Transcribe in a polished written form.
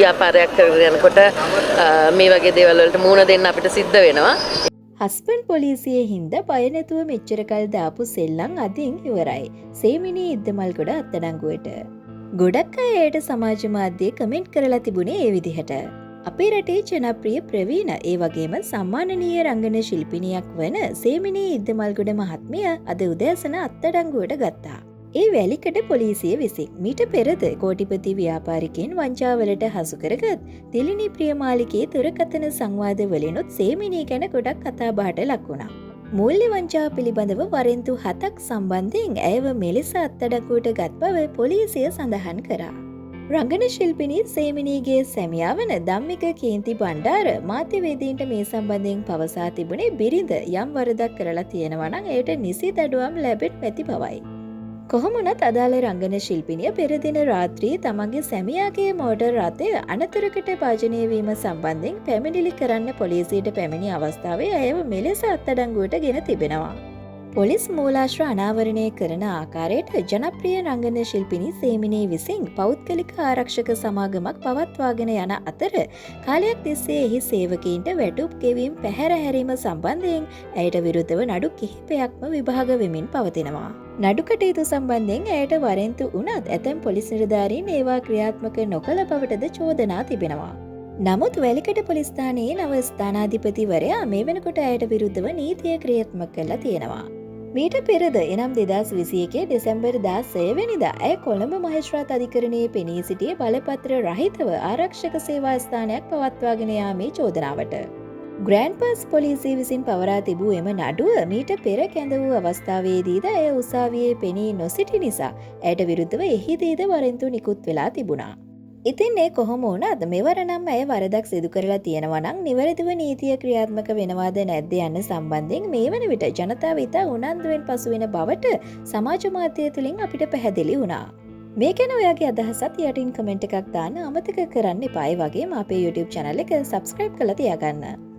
ව්‍යාපාරයක් කරගෙන යනකොට මේ වගේ දේවල් වලට මුහුණ දෙන්න අපිට සිද්ධ වෙනවා. හස්බන්ඩ් පොලිසියේ හින්දා බය නැතුව මෙච්චර කල් දාපු සෙල්ලම් අදින් ඉවරයි. සේමිනී ඉද්දමල්ගොඩ අත්අඩංගුවට. ගොඩක් අය එයට සමාජ මාධ්‍යයේ කමෙන්ට් කරලා තිබුණේ ඒ විදිහට. අපේ රටේ ජනප්‍රිය ප්‍රවීණ ඒ වගේම සම්මානනීය රංගන ශිල්පිනියක් වන සේමිනී ඉද්දමල්ගොඩ මහත්මිය අද උදෑසන අත්අඩංගුවට ගත්තා. ඒ වැලිකඩ පොලිසිය විසින් මීට පෙරද කෝටිපති ව්‍යාපාරිකයන් වංචාවලට හසු කරගත් තිලිනි ප්‍රියමාලිකයේ දුරකථන සංවාද වලිනුත් සේමිනී ගැන ගොඩක් කතාබහට ලක් වුණා. මූල්‍ය වංචාව පිළිබඳව වරෙන්තු 7ක් සම්බන්ධයෙන් ඇයව මෙලෙස අත්අඩංගුවට ගත් බව පොලිසිය සඳහන් කරා. රංගන ශිල්පිනී සේමිනීගේ සැමියා වන ධම්මික කීර්ති බණ්ඩාර මාධ්‍යවේදීන්ට මේ සම්බන්ධයෙන් පවසා තිබුණේ බිරිඳ යම් වරදක් කරලා තියෙනවා නම් එයට නිසි දඩුවම් ලැබෙත් ඇති බවයි. කොහොමුණත් අදාළ රංගන ශිල්පිනිය පෙර දින රාත්‍රියේ තමන්ගේ සැමියාගේ මෝටර් රථය අනතුරකට භාජනය වීම සම්බන්ධයෙන් පැමිණිලි කරන්න පොලිසියට පැමිණි අවස්ථාවේ ඇයව මෙලෙස අත්අඩංගුවට ගෙන තිබෙනවා. පොලිස් මූලාශ්‍ර අනාවරණය කරන ආකාරයට ජනප්‍රිය රංගන ශිල්පිනී සේමිනී විසින් පෞද්ගලික ආරක්ෂක සමාගමක් පවත්වාගෙන යන අතර කාලයක් තිස්සේ එහි සේවකීන්ට වැටුප් ගෙවීම් පැහැර හැරීම සම්බන්ධයෙන් ඇයට විරුද්ධව නඩු කිහිපයක්ම විභාග වෙමින් පවතිනවා. නඩු කටයුතු සම්බන්ධයෙන් ඇයට වරෙන්තු වුණත් ඇතැම් පොලිස් නිලධාරීන් ඒවා ක්‍රියාත්මක නොකළ බවටද චෝදනා තිබෙනවා. නමුත් වැලිකඩ පොලිස් ස්ථානයේ නව ස්ථානාධිපතිවරයා මේ වෙනකොට ඇයට විරුද්ධව නීතිය ක්‍රියාත්මක කරලා තියෙනවා. මීට පෙරද එනම් 2021 දෙසැම්බර් 16 වෙනිදා ඇය කොළඹ මහේස්ත්‍රාත් අධිකරණයේ පෙනී සිටියේ බලපත්‍ර රහිතව ආරක්ෂක සේවා ස්ථානයක් පවත්වාගෙන යාමේ චෝදනාවට. ග්‍රෑන්ඩ් පාස් පොලිසිය විසින් පවරා තිබූ එම නඩුව මීට පෙර කැඳ වූ අවස්ථාවේදීද ඇය උසාවියේ පෙනී නොසිටි නිසා ඇයට විරුද්ධව එහිදීද වරෙන්තු නිකුත් වෙලා තිබුණා. ඉතින් ඒ කොහොම වුණත් මෙවර නම් ඇය වරදක් සිදු කරලා තියෙනවා නම් නිවැරදිව නීතිය ක්‍රියාත්මක වෙනවාද නැද්ද යන්න සම්බන්ධයෙන් මේ වන විට ජනතාව ඉතා උනන්දුවෙන් පසු වෙන බවට සමාජ මාධ්‍ය තුලින් අපිට පැහැදිලි වුණා. මේ ගැන ඔයාගේ අදහසත් යටින් කමෙන්ට් එකක් දාන්න අමතක කරන්න එපා. ඒ වගේම අපේ YouTube channel එක subscribe කරලා තියාගන්න.